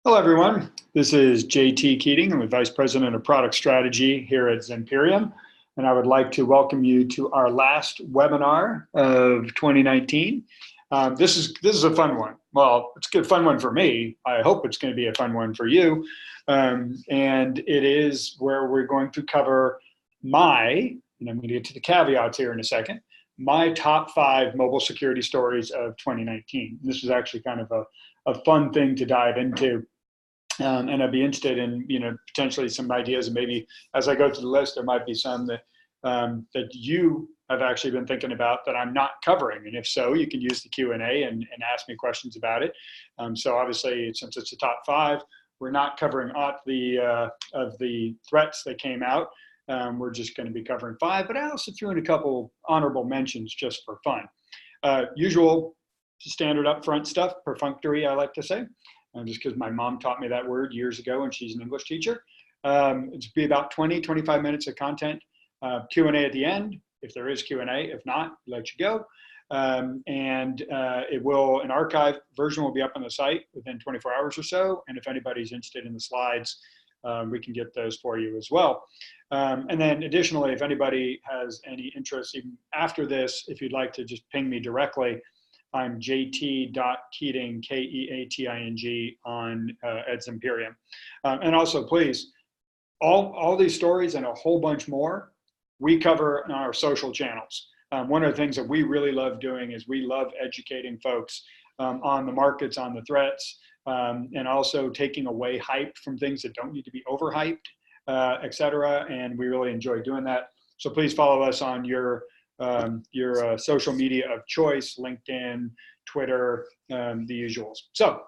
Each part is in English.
Hello, everyone. This is JT Keating. I'm the Vice President of Product Strategy here at Virion, and I would like to welcome you to our last webinar of 2019. This is a fun one. Well, it's a fun one for me. I hope it's going to be a fun one for you. And it is where we're going to cover and I'm going to get to the caveats here in a second, my top 5 mobile security stories of 2019. This is actually kind of a fun thing to dive into. And I'd be interested in, potentially some ideas, and maybe as I go through the list, there might be some that that you have actually been thinking about that I'm not covering. And if so, you can use the Q&A and ask me questions about it. So obviously, since it's the top 5, we're not covering of the threats that came out. We're just going to be covering 5, but I also threw in a couple honorable mentions just for fun. Usual standard upfront stuff, perfunctory, I like to say. Just because my mom taught me that word years ago and she's an English teacher. It's be about 25 minutes of content, Q&A at the end, if there is Q&A. If not, let you go. An archive version will be up on the site within 24 hours or so. And if anybody's interested in the slides, we can get those for you as well. And then additionally, if anybody has any interest, even after this, if you'd like to just ping me directly, I'm jt.keating, Keating, on at Imperium. And also, please, all these stories and a whole bunch more, we cover on our social channels. One of the things that we really love doing is we love educating folks on the markets, on the threats, and also taking away hype from things that don't need to be overhyped, et cetera. And we really enjoy doing that. So please follow us on your social media of choice, LinkedIn, Twitter, the usuals. So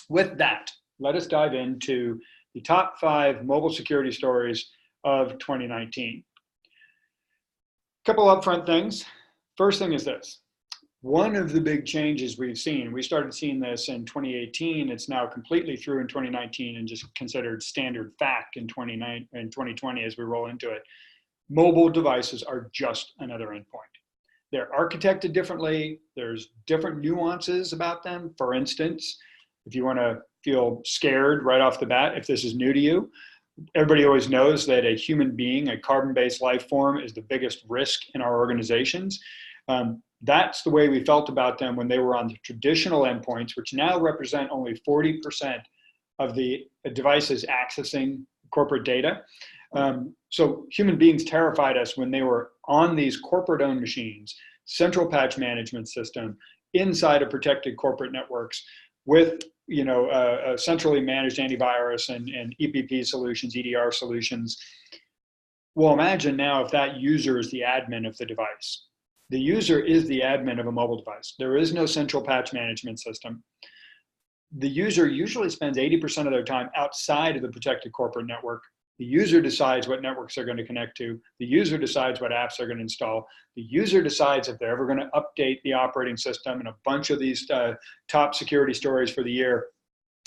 with that, let us dive into the top 5 mobile security stories of 2019. A couple upfront things. First thing is this. One of the big changes we've seen, we started seeing this in 2018. It's now completely through in 2019 and just considered standard fact in 2020 as we roll into it. Mobile devices are just another endpoint. They're architected differently. There's different nuances about them. For instance, if you want to feel scared right off the bat, if this is new to you, everybody always knows that a human being, a carbon-based life form, is the biggest risk in our organizations. That's the way we felt about them when they were on the traditional endpoints, which now represent only 40% of the devices accessing corporate data. So human beings terrified us when they were on these corporate-owned machines, central patch management system, inside of protected corporate networks with centrally managed antivirus and EPP solutions, EDR solutions. Well, imagine now if that user is the admin of the device. The user is the admin of a mobile device. There is no central patch management system. The user usually spends 80% of their time outside of the protected corporate network. The user decides what networks they're going to connect to. The user decides what apps they're going to install. The user decides if they're ever going to update the operating system. And a bunch of these top security stories for the year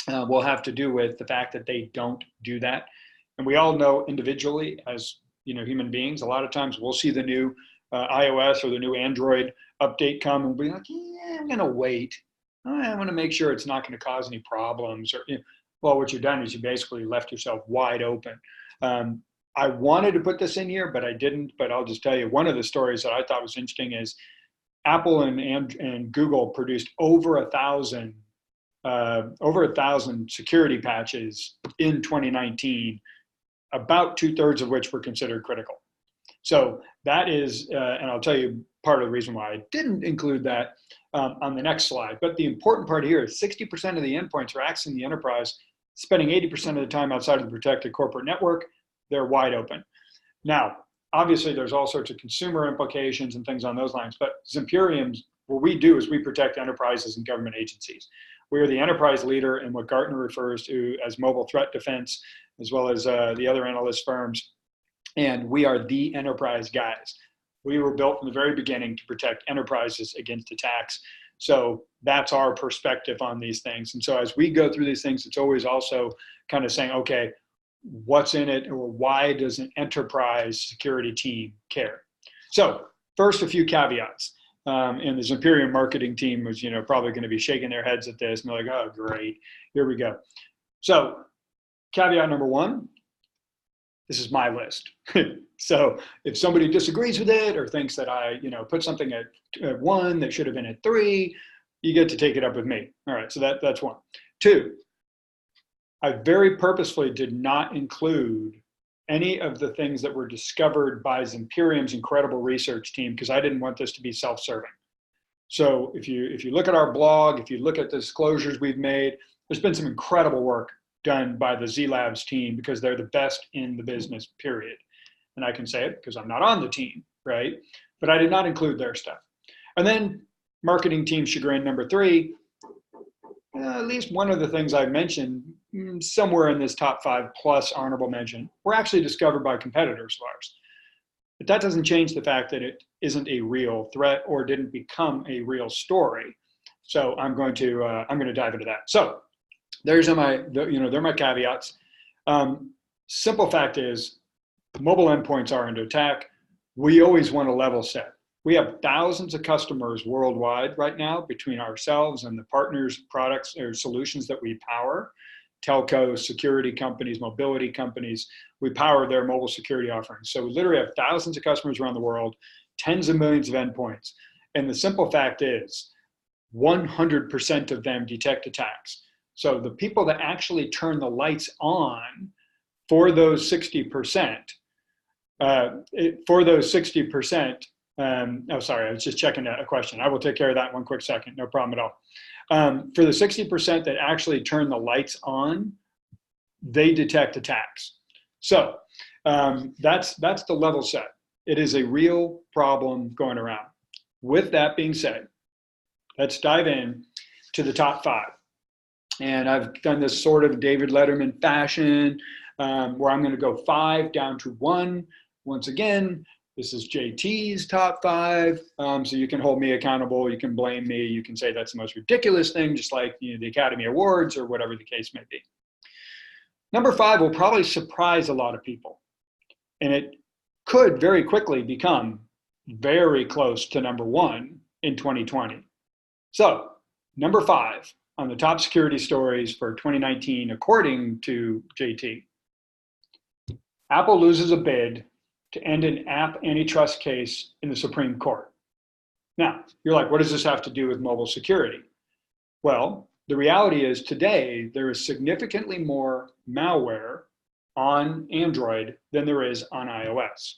will have to do with the fact that they don't do that. And we all know individually as human beings, a lot of times we'll see the new iOS or the new Android update come and we'll be like, yeah, I'm going to wait. I want to make sure it's not going to cause any problems. Or well, what you've done is you basically left yourself wide open. I wanted to put this in here, but I didn't. But I'll just tell you, one of the stories that I thought was interesting is Apple and Google produced over 1,000 security patches in 2019, about 2/3 of which were considered critical. So that is, and I'll tell you part of the reason why I didn't include that on the next slide. But the important part here is 60% of the endpoints are accessing the enterprise, spending 80% of the time outside of the protected corporate network. They're wide open. Now, obviously, there's all sorts of consumer implications and things on those lines. But Imperium, what we do is we protect enterprises and government agencies. We are the enterprise leader in what Gartner refers to as mobile threat defense, as well as the other analyst firms. And we are the enterprise guys. We were built from the very beginning to protect enterprises against attacks. So that's our perspective on these things. And so as we go through these things, it's always also kind of saying, okay, what's in it, or why does an enterprise security team care? So first, a few caveats. And the Imperium marketing team was, probably going to be shaking their heads at this, and they're like, oh, great, here we go. So caveat number one, this is my list. So if somebody disagrees with it or thinks that I, put something at 1 that should have been at 3, you get to take it up with me. All right, so that's 1. 2, I very purposefully did not include any of the things that were discovered by Zimperium's incredible research team because I didn't want this to be self-serving. So if you look at our blog, if you look at the disclosures we've made, there's been some incredible work done by the Z Labs team because they're the best in the business, period. And I can say it because I'm not on the team, right? But I did not include their stuff. And then marketing team chagrin number 3, at least one of the things I mentioned, somewhere in this top 5 plus honorable mention, were actually discovered by competitors of ours. But that doesn't change the fact that it isn't a real threat or didn't become a real story. So I'm going to dive into that. So they're my caveats. Simple fact is, mobile endpoints are under attack. We always want to level set. We have thousands of customers worldwide right now between ourselves and the partners, products, or solutions that we power. Telcos, security companies, mobility companies, we power their mobile security offerings. So we literally have thousands of customers around the world, tens of millions of endpoints. And the simple fact is 100% of them detect attacks. So the people that actually turn the lights on for those 60%, oh, sorry, I was just checking a question. I will take care of that in 1 quick second, no problem at all. For the 60% that actually turn the lights on, they detect attacks. So that's the level set. It is a real problem going around. With that being said, let's dive in to the top 5. And I've done this sort of David Letterman fashion, where I'm going to go 5 down to 1. Once again, this is JT's top 5. So you can hold me accountable. You can blame me. You can say that's the most ridiculous thing, just like the Academy Awards or whatever the case may be. Number 5 will probably surprise a lot of people. And it could very quickly become very close to number 1 in 2020. So number 5 on the top security stories for 2019, according to JT, Apple loses a bid to end an app antitrust case in the Supreme Court. Now, you're like, what does this have to do with mobile security? Well, the reality is today there is significantly more malware on Android than there is on iOS.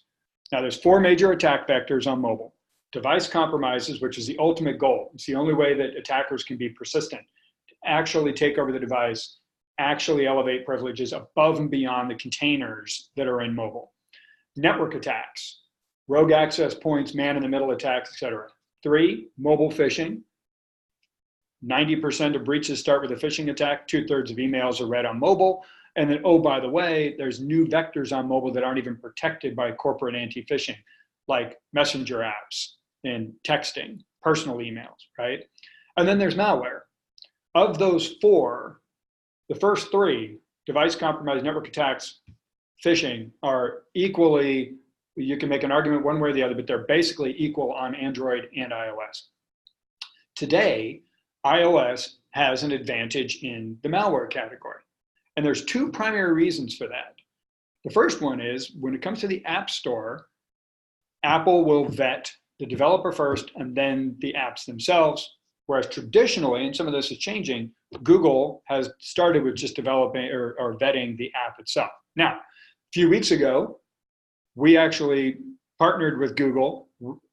Now, there's 4 major attack vectors on mobile. Device compromises, which is the ultimate goal. It's the only way that attackers can be persistent, to actually take over the device, actually elevate privileges above and beyond the containers that are in mobile. Network attacks, rogue access points, man-in-the-middle attacks, etc. 3, mobile phishing. 90% of breaches start with a phishing attack. 2/3 of emails are read on mobile. And then, oh, by the way, there's new vectors on mobile that aren't even protected by corporate anti-phishing, like messenger apps and texting, personal emails, right? And then there's malware. Of those 4, the first 3, device compromise, network attacks, phishing, are equally, you can make an argument one way or the other, but they're basically equal on Android and iOS. Today, iOS has an advantage in the malware category. And there's 2 primary reasons for that. The first one is when it comes to the App Store, Apple will vet the developer first and then the apps themselves. Whereas traditionally, and some of this is changing, Google has started with just developing or vetting the app itself. Now, a few weeks ago, we actually partnered with Google.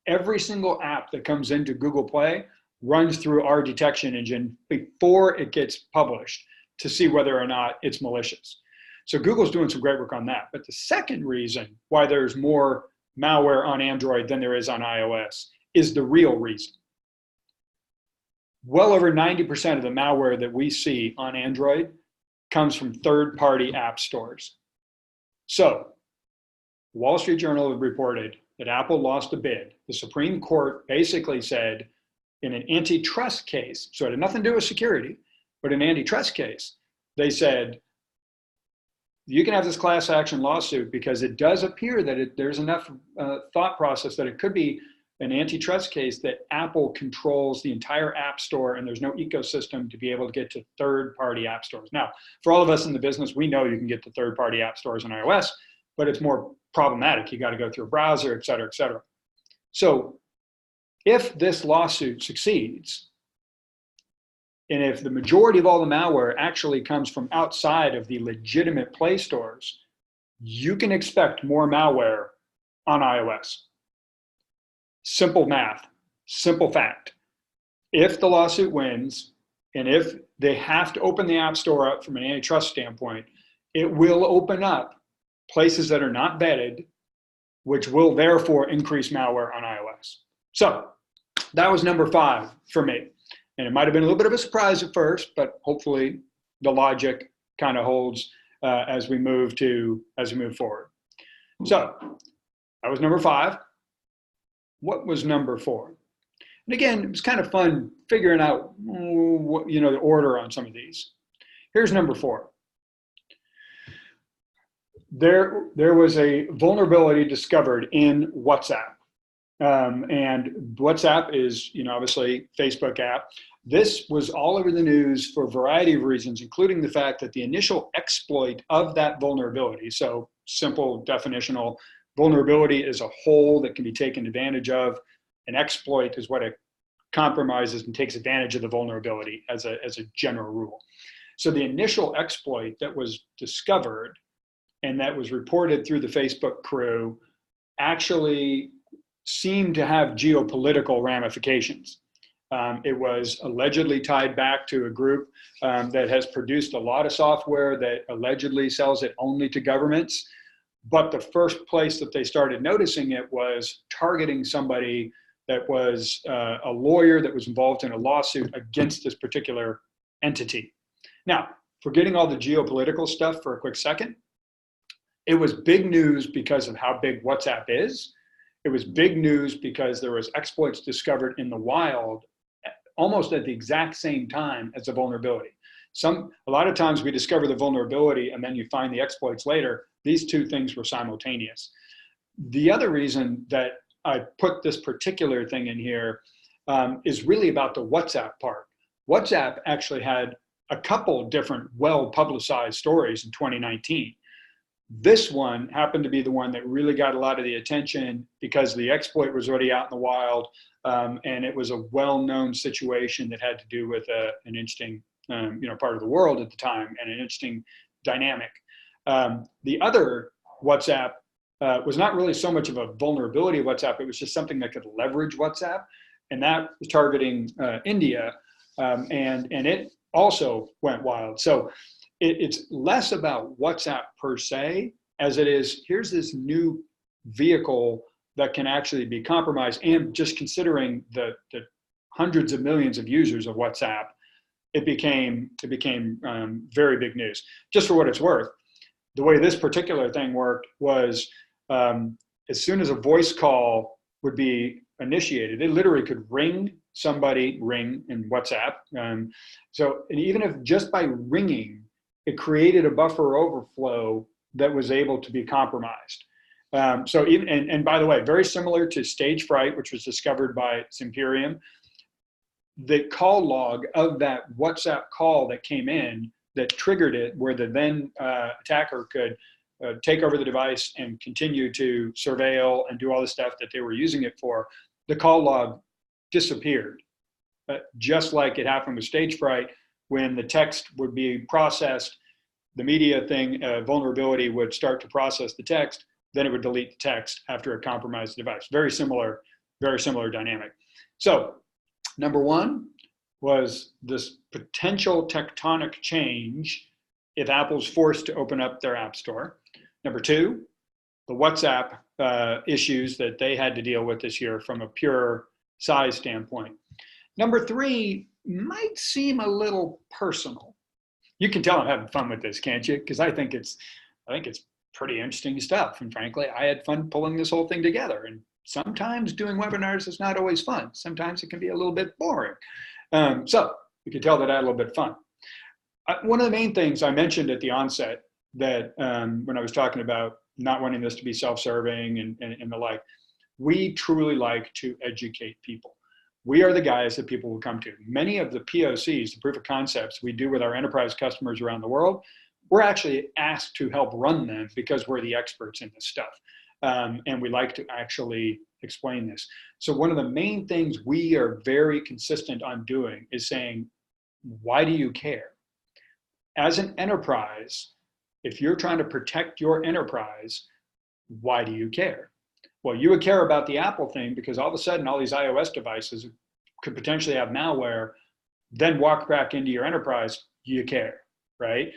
Every single app that comes into Google Play runs through our detection engine before it gets published to see whether or not it's malicious. So Google's doing some great work on that. But the second reason why there's more malware on Android than there is on iOS is the real reason. Well over 90% of the malware that we see on Android comes from third-party app stores. So the Wall Street Journal reported that Apple lost a bid. The Supreme Court basically said in an antitrust case, so it had nothing to do with security, but an antitrust case, they said, you can have this class action lawsuit because it does appear that there's enough thought process that it could be an antitrust case that Apple controls the entire app store and there's no ecosystem to be able to get to third-party app stores. Now, for all of us in the business, we know you can get to third-party app stores on iOS, but it's more problematic. You got to go through a browser, et cetera, et cetera. So if this lawsuit succeeds, and if the majority of all the malware actually comes from outside of the legitimate Play stores, you can expect more malware on iOS. Simple math, simple fact. If the lawsuit wins, and if they have to open the App Store up from an antitrust standpoint, it will open up places that are not vetted, which will therefore increase malware on iOS. So that was number 5 for me. And it might have been a little bit of a surprise at first, but hopefully the logic kind of holds as we move forward. So that was number 5. What was number 4? And again, it was kind of fun figuring out the order on some of these. Here's number 4. There was a vulnerability discovered in WhatsApp. And WhatsApp is, obviously Facebook app. This was all over the news for a variety of reasons, including the fact that the initial exploit of that vulnerability, so simple definitional, vulnerability is a hole that can be taken advantage of. An exploit is what it compromises and takes advantage of the vulnerability as a general rule. So the initial exploit that was discovered and that was reported through the Facebook crew actually seemed to have geopolitical ramifications. It was allegedly tied back to a group that has produced a lot of software that allegedly sells it only to governments. But the first place that they started noticing it was targeting somebody that was a lawyer that was involved in a lawsuit against this particular entity. Now, forgetting all the geopolitical stuff for a quick second, it was big news because of how big WhatsApp is. It was big news because there was exploits discovered in the wild almost at the exact same time as the vulnerability. A lot of times we discover the vulnerability and then you find the exploits later. These two things were simultaneous. The other reason that I put this particular thing in here is really about the WhatsApp part. WhatsApp actually had a couple different well-publicized stories in 2019. This one happened to be the one that really got a lot of the attention because the exploit was already out in the wild, and it was a well-known situation that had to do with an interesting part of the world at the time and an interesting dynamic. The other WhatsApp was not really so much of a vulnerability of WhatsApp, it was just something that could leverage WhatsApp, and that was targeting India, and it also went wild. So it's less about WhatsApp per se, as it is, here's this new vehicle that can actually be compromised. And just considering the hundreds of millions of users of WhatsApp, it became very big news. Just for what it's worth, the way this particular thing worked was as soon as a voice call would be initiated, it literally could ring in WhatsApp. And even if just by ringing, it created a buffer overflow that was able to be compromised. And by the way, very similar to stage fright, which was discovered by Virion, the call log of that WhatsApp call that came in that triggered it, where the then attacker could take over the device and continue to surveil and do all the stuff that they were using it for, the call log disappeared. Just like it happened with stage fright, when the text would be processed, the media thing, vulnerability would start to process the text, then it would delete the text after it compromised the device. Very similar dynamic. So number 1 was this potential tectonic change if Apple's forced to open up their app store. Number 2, the WhatsApp issues that they had to deal with this year from a pure size standpoint. Number 3 might seem a little personal. You can tell I'm having fun with this, can't you? Because I think it's pretty interesting stuff. And frankly, I had fun pulling this whole thing together. And sometimes doing webinars is not always fun. Sometimes it can be a little bit boring. So you can tell that I had a little bit of fun. One of the main things I mentioned at the onset that when I was talking about not wanting this to be self-serving and the like, we truly like to educate people. We are the guys that people will come to. Many of the POCs, the proof of concepts we do with our enterprise customers around the world, we're actually asked to help run them because we're the experts in this stuff. And we like to actually explain this. So one of the main things we are very consistent on doing is saying, why do you care? As an enterprise, if you're trying to protect your enterprise, why do you care? Well, you would care about the Apple thing because all of a sudden all these iOS devices could potentially have malware, then walk back into your enterprise, you care, right?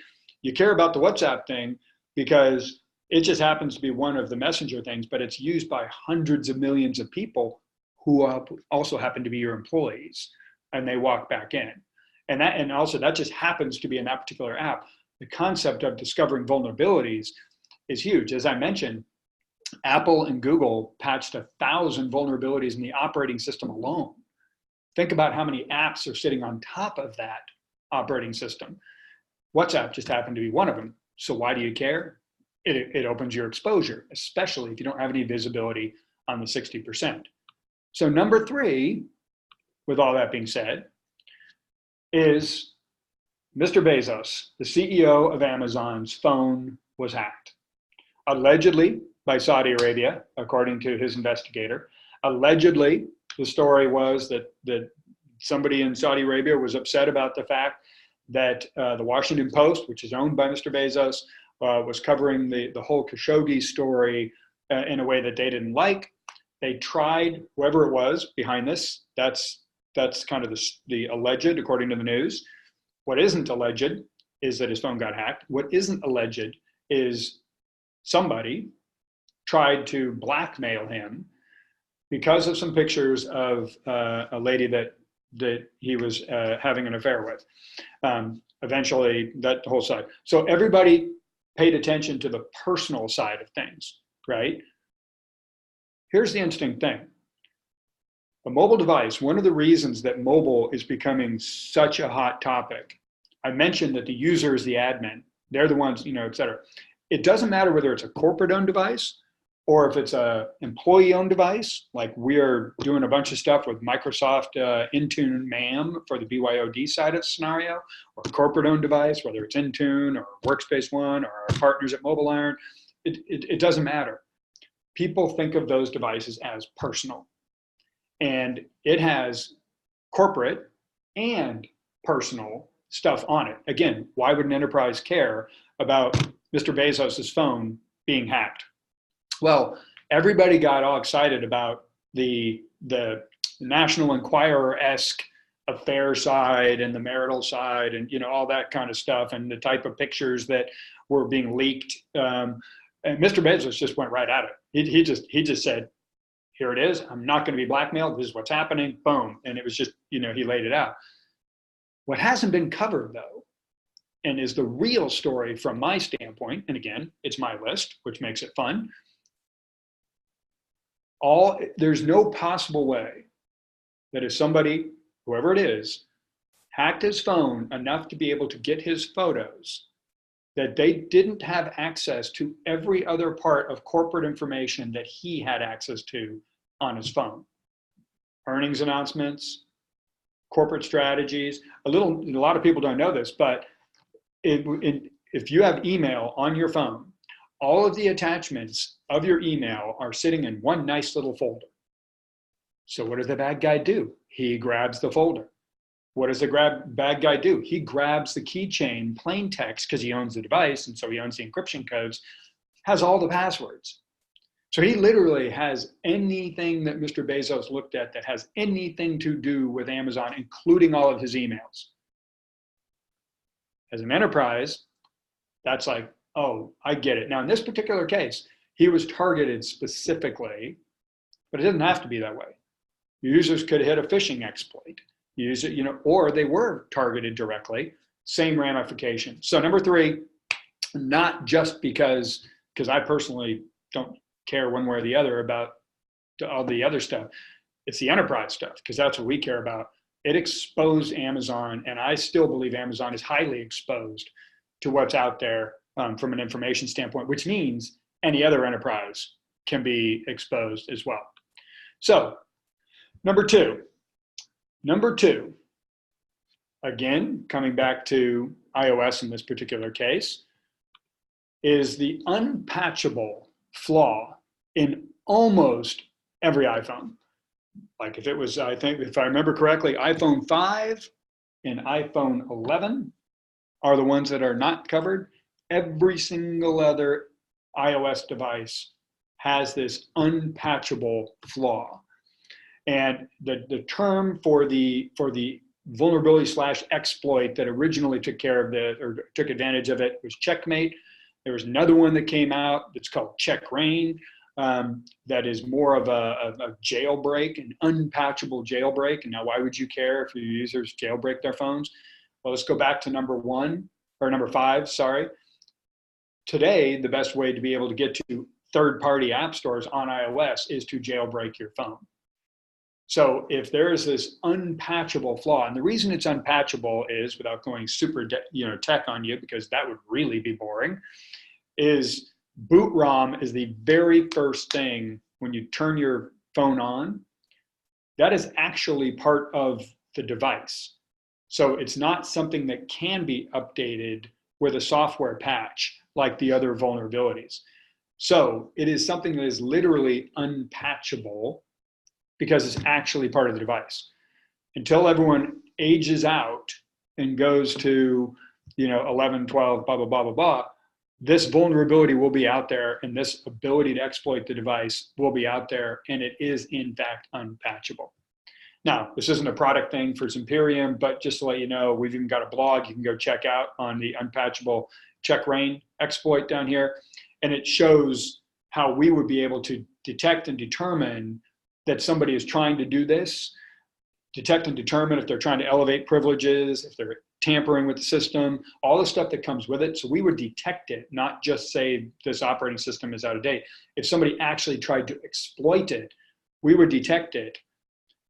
You care about the WhatsApp thing because it just happens to be one of the messenger things, but it's used by hundreds of millions of people who also happen to be your employees, and they walk back in. And also that just happens to be in that particular app. The concept of discovering vulnerabilities is huge. As I mentioned, Apple and Google patched 1,000 vulnerabilities in the operating system alone. Think about how many apps are sitting on top of that operating system. WhatsApp just happened to be one of them. So why do you care? It opens your exposure, especially if you don't have any visibility on the 60%. So number 3, with all that being said, is Mr. Bezos, the CEO of Amazon's phone was hacked. Allegedly by Saudi Arabia, according to his investigator. Allegedly, the story was that somebody in Saudi Arabia was upset about the fact that the Washington Post, which is owned by Mr. Bezos, was covering the whole Khashoggi story in a way that they didn't like. They tried, whoever it was behind this, that's kind of the alleged, according to the news. What isn't alleged is that his phone got hacked. What isn't alleged is somebody tried to blackmail him because of some pictures of a lady that he was having an affair with. Eventually, that whole side. So everybody paid attention to the personal side of things, right? Here's the interesting thing. A mobile device, one of the reasons that mobile is becoming such a hot topic, I mentioned that the user is the admin. They're the ones, et cetera. It doesn't matter whether it's a corporate-owned device or if it's a employee-owned device, like we're doing a bunch of stuff with Microsoft Intune MAM for the BYOD side of the scenario, or a corporate-owned device, whether it's Intune or Workspace ONE or our partners at Mobile Iron, it doesn't matter. People think of those devices as personal. And it has corporate and personal stuff on it. Again, why would an enterprise care about Mr. Bezos' phone being hacked? Well, everybody got all excited about the National Enquirer-esque affair side and the marital side and all that kind of stuff and the type of pictures that were being leaked. And Mr. Bezos just went right at it. He just said, here it is. I'm not going to be blackmailed. This is what's happening. Boom. And it was just, he laid it out. What hasn't been covered, though, and is the real story from my standpoint, and again, it's my list, which makes it fun. There's no possible way that if somebody, whoever it is, hacked his phone enough to be able to get his photos, that they didn't have access to every other part of corporate information that he had access to on his phone. Earnings announcements, corporate strategies. A lot of people don't know this, but if you have email on your phone, all of the attachments of your email are sitting in one nice little folder. So what does the bad guy do? He grabs the folder. What does the bad guy do? He grabs the keychain plain text because he owns the device, and so he owns the encryption codes, has all the passwords. So he literally has anything that Mr. Bezos looked at that has anything to do with Amazon, including all of his emails. As an enterprise, that's like, oh, I get it. Now, in this particular case, he was targeted specifically, but it doesn't have to be that way. Users could hit a phishing exploit, or they were targeted directly, same ramification. So number 3, not just because I personally don't care one way or the other about all the other stuff. It's the enterprise stuff, because that's what we care about. It exposed Amazon, and I still believe Amazon is highly exposed to what's out there from an information standpoint, which means any other enterprise can be exposed as well. So number two, again, coming back to iOS in this particular case, is the unpatchable flaw in almost every iPhone. Like if it was, I think, if I remember correctly, iPhone 5 and iPhone 11 are the ones that are not covered. Every single other iOS device has this unpatchable flaw. And the term for the vulnerability slash exploit that originally took took advantage of it was checkmate. There was another one that came out that's called check rain. That is more of a jailbreak, an unpatchable jailbreak. And now why would you care if your users jailbreak their phones? Well, let's go back to number 5, sorry. Today, the best way to be able to get to third-party app stores on iOS is to jailbreak your phone. So if there is this unpatchable flaw, and the reason it's unpatchable is, without going super tech on you, because that would really be boring, is boot ROM is the very first thing when you turn your phone on. That is actually part of the device. So it's not something that can be updated with a software patch like the other vulnerabilities. So it is something that is literally unpatchable because it's actually part of the device. Until everyone ages out and goes to 11, 12, blah, blah, blah, blah, blah, this vulnerability will be out there, and this ability to exploit the device will be out there, and it is in fact unpatchable. Now, this isn't a product thing for Virion, but just to let you know, we've even got a blog you can go check out on the unpatchable check rain exploit down here. And it shows how we would be able to detect and determine that somebody is trying to do this, detect and determine if they're trying to elevate privileges, if they're tampering with the system, all the stuff that comes with it. So we would detect it, not just say this operating system is out of date. If somebody actually tried to exploit it, we would detect it.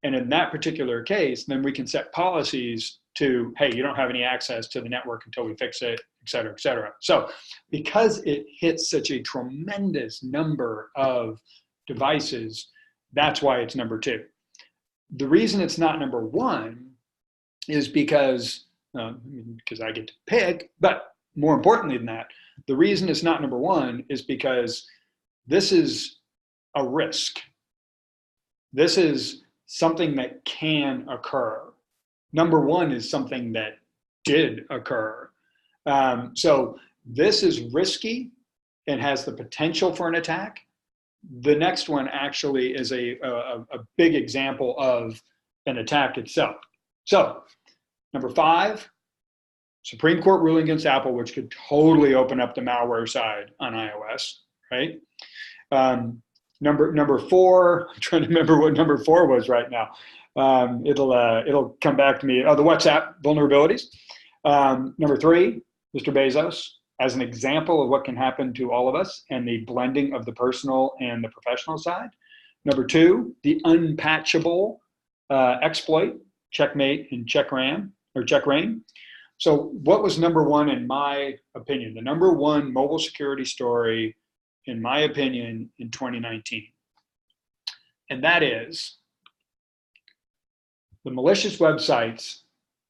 And in that particular case, then we can set policies to, hey, you don't have any access to the network until we fix it, et cetera, et cetera. So because it hits such a tremendous number of devices, that's why it's number 2. The reason it's not number 1 is because I get to pick, but more importantly than that, the reason it's not number 1 is because this is a risk. This is something that can occur. Number 1 is something that did occur. So this is risky and has the potential for an attack. The next one actually is a big example of an attack itself. So number 5, Supreme Court ruling against Apple, which could totally open up the malware side on iOS, right? Number 4, I'm trying to remember what number 4 was right now. It'll come back to me. Oh, the WhatsApp vulnerabilities. Number 3, Mr. Bezos, as an example of what can happen to all of us and the blending of the personal and the professional side. Number 2, the unpatchable exploit, checkmate and check rain. So what was number 1 in my opinion? The number 1 mobile security story, in my opinion, in 2019. And that is the malicious websites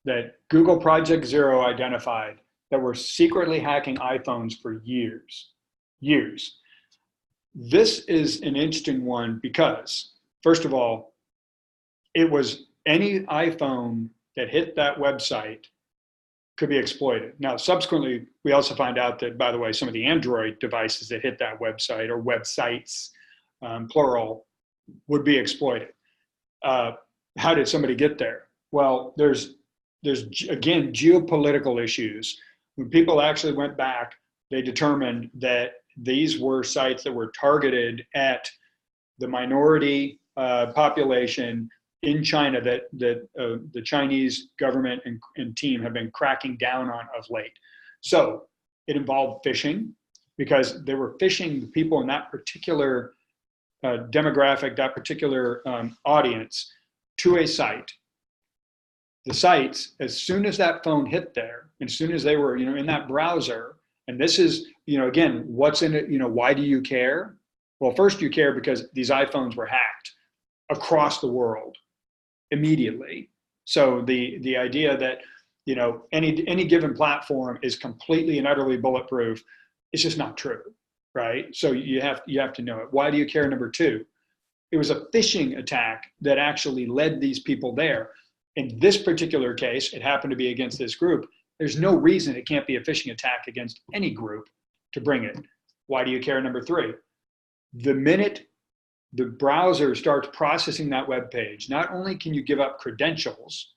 that Google Project Zero identified that were secretly hacking iPhones for years. This is an interesting one because, first of all, it was any iPhone that hit that website could be exploited. Now, subsequently, we also find out that, by the way, some of the Android devices that hit that website, or websites, plural, would be exploited. How did somebody get there? Well, there's again, geopolitical issues. When people actually went back, they determined that these were sites that were targeted at the minority population in China that the Chinese government and team have been cracking down on of late. So it involved phishing, because they were phishing the people in that particular demographic, that particular audience, to a site. The sites, as soon as that phone hit there, as soon as they were in that browser, and this is, again, what's in it, why do you care? Well, first you care because these iPhones were hacked. across the world immediately. So the idea that, you know, any given platform is completely and utterly bulletproof, it's just not true, right? So you have to know it. Why do you care? Number two, it was a phishing attack that actually led these people there. In this particular case, it happened to be against this group. There's no reason it can't be a phishing attack against any group to bring it. Why do you care? Number three, the minute the browser starts processing that web page, not only can you give up credentials,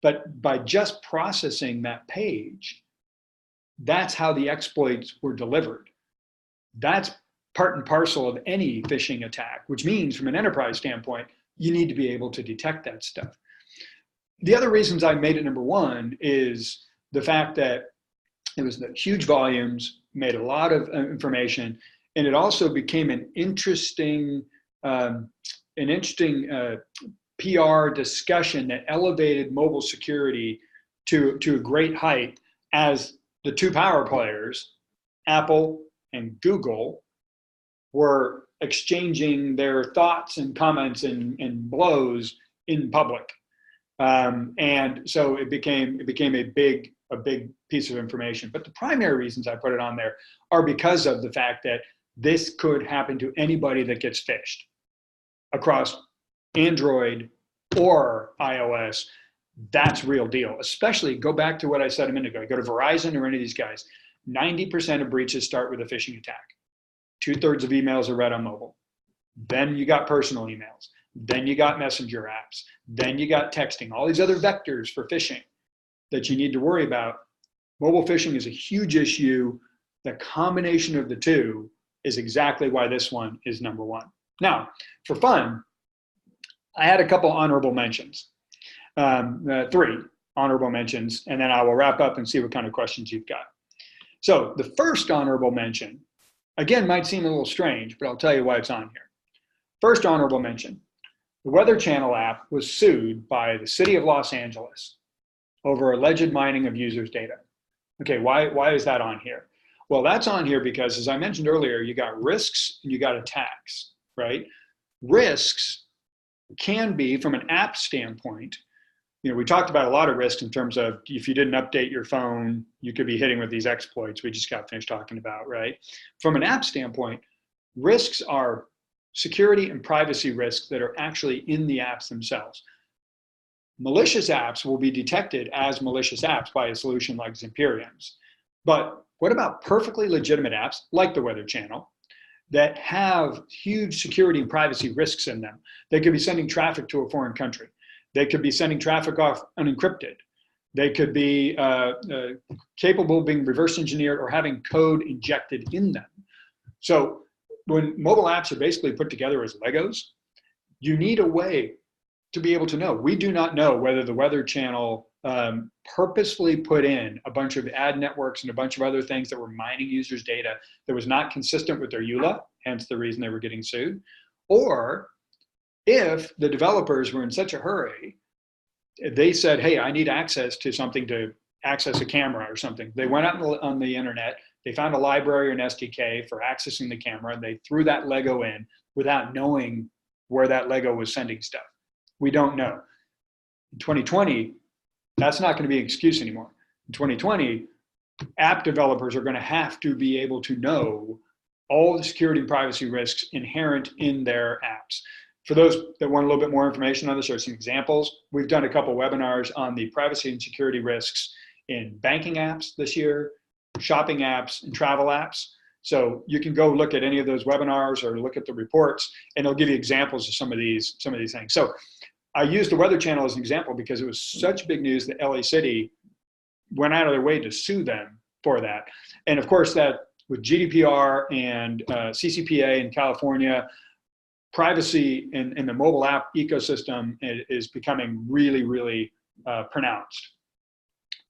but by just processing that page, that's how the exploits were delivered. That's part and parcel of any phishing attack, which means from an enterprise standpoint, you need to be able to detect that stuff. The other reasons I made it number one is the fact that it was the huge volumes, made a lot of information, and it also became an interesting PR discussion that elevated mobile security to a great height as the two power players, Apple and Google, were exchanging their thoughts and comments and blows in public. And so it became a big piece of information. But the primary reasons I put it on there are because of the fact that this could happen to anybody that gets phished across Android or iOS. That's real deal. Especially, go back to what I said a minute ago. You go to Verizon or any of these guys, 90% of breaches start with a phishing attack. 2/3 of emails are read on mobile. Then you got personal emails. Then you got messenger apps. Then you got texting, all these other vectors for phishing that you need to worry about. Mobile phishing is a huge issue. The combination of the two is exactly why this one is number one. Now, for fun, I had a couple honorable mentions, 3 honorable mentions, and then I will wrap up and see what kind of questions you've got. So the first honorable mention, again, might seem a little strange, but I'll tell you why it's on here. First honorable mention, the Weather Channel app was sued by the city of Los Angeles over alleged mining of users' data. Okay, why is that on here? Well, that's on here because, as I mentioned earlier, you got risks and you got attacks, right? Risks can be, from an app standpoint, you know, we talked about a lot of risks in terms of if you didn't update your phone, you could be hitting with these exploits we just got finished talking about, right? From an app standpoint, risks are security and privacy risks that are actually in the apps themselves. Malicious apps will be detected as malicious apps by a solution like Virion. But what about perfectly legitimate apps like the Weather Channel that have huge security and privacy risks in them? They could be sending traffic to a foreign country. They could be sending traffic off unencrypted. They could be capable of being reverse engineered or having code injected in them. So when mobile apps are basically put together as Legos, you need a way to be able to know. We do not know whether the Weather Channel purposefully put in a bunch of ad networks and a bunch of other things that were mining users' data that was not consistent with their EULA, hence the reason they were getting sued, or if the developers were in such a hurry, they said, hey, I need access to something to access a camera or something. They went out on the internet, they found a library or an SDK for accessing the camera, and they threw that Lego in without knowing where that Lego was sending stuff. We don't know. In 2020, that's not going to be an excuse anymore. In 2020, app developers are going to have to be able to know all the security and privacy risks inherent in their apps. For those that want a little bit more information on this, or some examples, we've done a couple webinars on the privacy and security risks in banking apps this year, shopping apps, and travel apps. So you can go look at any of those webinars or look at the reports, and they'll give you examples of some of these things. So I used the Weather Channel as an example because it was such big news that LA City went out of their way to sue them for that. And of course, that with GDPR and CCPA in California, privacy in the mobile app ecosystem is becoming really, really pronounced.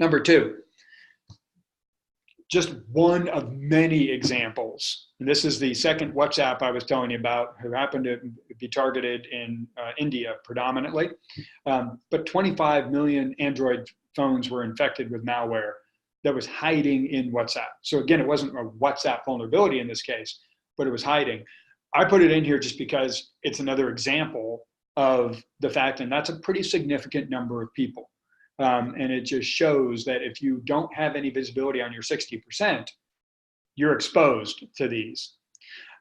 Number 2, just one of many examples. And this is the second WhatsApp I was telling you about, who happened to be targeted in India predominantly. But 25 million Android phones were infected with malware that was hiding in WhatsApp. So again, it wasn't a WhatsApp vulnerability in this case, but it was hiding. I put it in here just because it's another example of the fact, and that's a pretty significant number of people. And it just shows that if you don't have any visibility on your 60%, you're exposed to these.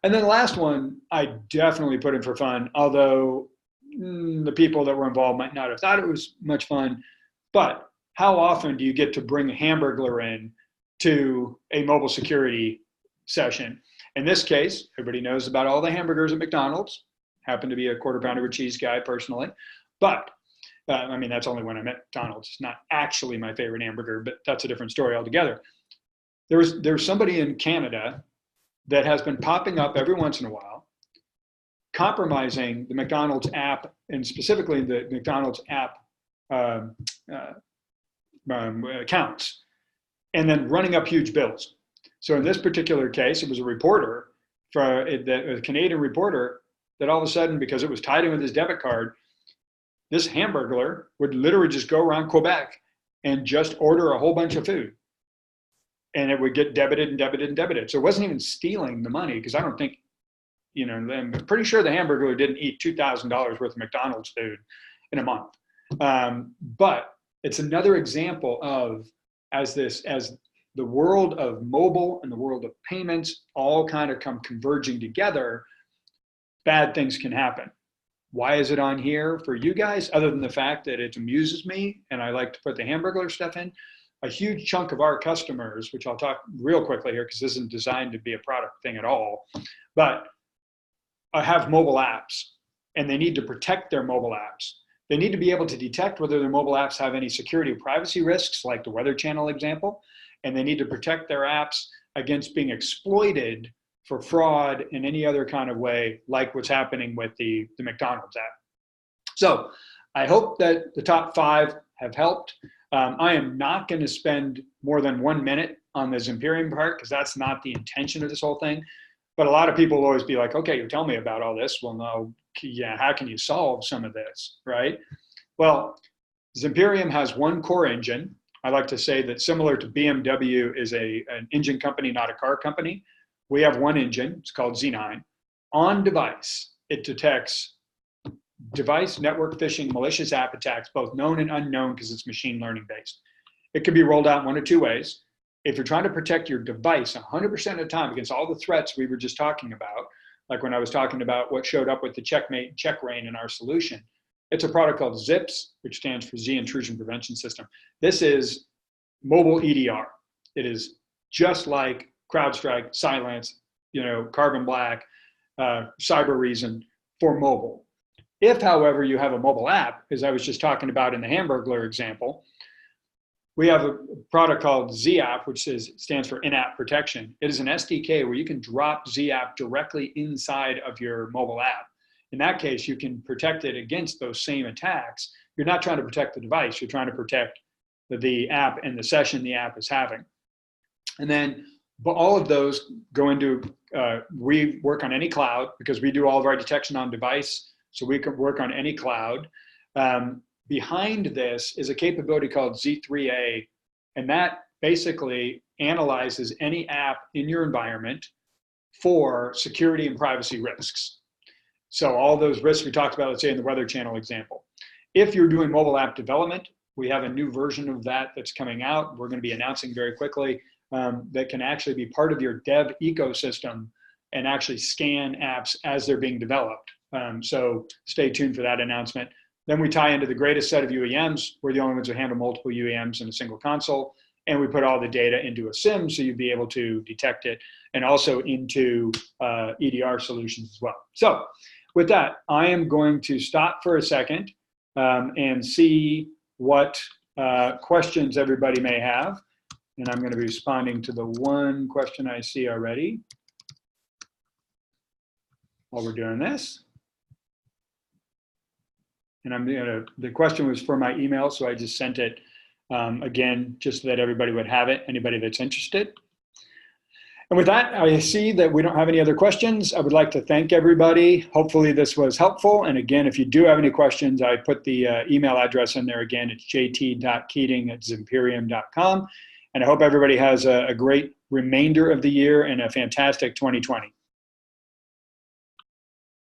And then the last one, I definitely put in for fun, although the people that were involved might not have thought it was much fun. But how often do you get to bring a Hamburglar in to a mobile security session? In this case, everybody knows about all the hamburgers at McDonald's. Happen to be a quarter pounder with cheese guy personally. But I mean, that's only when I'm at McDonald's. It's not actually my favorite hamburger, but that's a different story altogether. There's somebody in Canada that has been popping up every once in a while, compromising the McDonald's app, and specifically the McDonald's app accounts, and then running up huge bills. So in this particular case, it was a reporter, a Canadian reporter, that all of a sudden, because it was tied in with his debit card, this Hamburglar would literally just go around Quebec and just order a whole bunch of food. And it would get debited and debited and debited. So it wasn't even stealing the money, because I don't think, I'm pretty sure the Hamburglar didn't eat $2,000 worth of McDonald's food in a month. But it's another example of, as the world of mobile and the world of payments all kind of come converging together, bad things can happen. Why is it on here for you guys, other than the fact that it amuses me and I like to put the Hamburglar stuff in? A huge chunk of our customers, which I'll talk real quickly here because this isn't designed to be a product thing at all, but have mobile apps, and they need to protect their mobile apps. They need to be able to detect whether their mobile apps have any security or privacy risks, like the Weather Channel example, and they need to protect their apps against being exploited for fraud in any other kind of way, like what's happening with the McDonald's app. So I hope that the top 5 have helped. I am not going to spend more than 1 minute on the Zimperium part, because that's not the intention of this whole thing. But a lot of people will always be like, okay, you tell me about all this. Well, no, yeah, how can you solve some of this, right? Well, Zimperium has one core engine. I like to say that, similar to BMW is an engine company, not a car company. We have one engine, it's called Z9. On device, it detects device network phishing, malicious app attacks, both known and unknown, because it's machine learning based. It can be rolled out one of 2 ways. If you're trying to protect your device 100% of the time against all the threats we were just talking about, like when I was talking about what showed up with the checkmate and check rain in our solution, it's a product called ZIPS, which stands for Z Intrusion Prevention System. This is mobile EDR. It is just like CrowdStrike, Cylance, Carbon Black, Cyber Reason for mobile. If, however, you have a mobile app, as I was just talking about in the Hamburglar example, we have a product called ZApp, which stands for in-app protection. It is an SDK where you can drop ZApp directly inside of your mobile app. In that case, you can protect it against those same attacks. You're not trying to protect the device. You're trying to protect the app and the session the app is having. And then, but all of those go into, we work on any cloud, because we do all of our detection on device. So we can work on any cloud. Behind this is a capability called Z3A, and that basically analyzes any app in your environment for security and privacy risks. So all those risks we talked about, let's say in the Weather Channel example. If you're doing mobile app development, we have a new version of that that's coming out. We're going to be announcing very quickly, that can actually be part of your dev ecosystem and actually scan apps as they're being developed. So stay tuned for that announcement. Then we tie into the greatest set of UEMs. We're the only ones that handle multiple UEMs in a single console. And we put all the data into a SIM, so you'd be able to detect it, and also into EDR solutions as well. So with that, I am going to stop for a second and see what questions everybody may have. And I'm going to be responding to the one question I see already while we're doing this. And the question was for my email, so I just sent it again, just so that everybody would have it, anybody that's interested. And with that, I see that we don't have any other questions. I would like to thank everybody. Hopefully this was helpful. And again, if you do have any questions, I put the email address in there again. It's jt.keating@zimperium.com. And I hope everybody has a great remainder of the year and a fantastic 2020.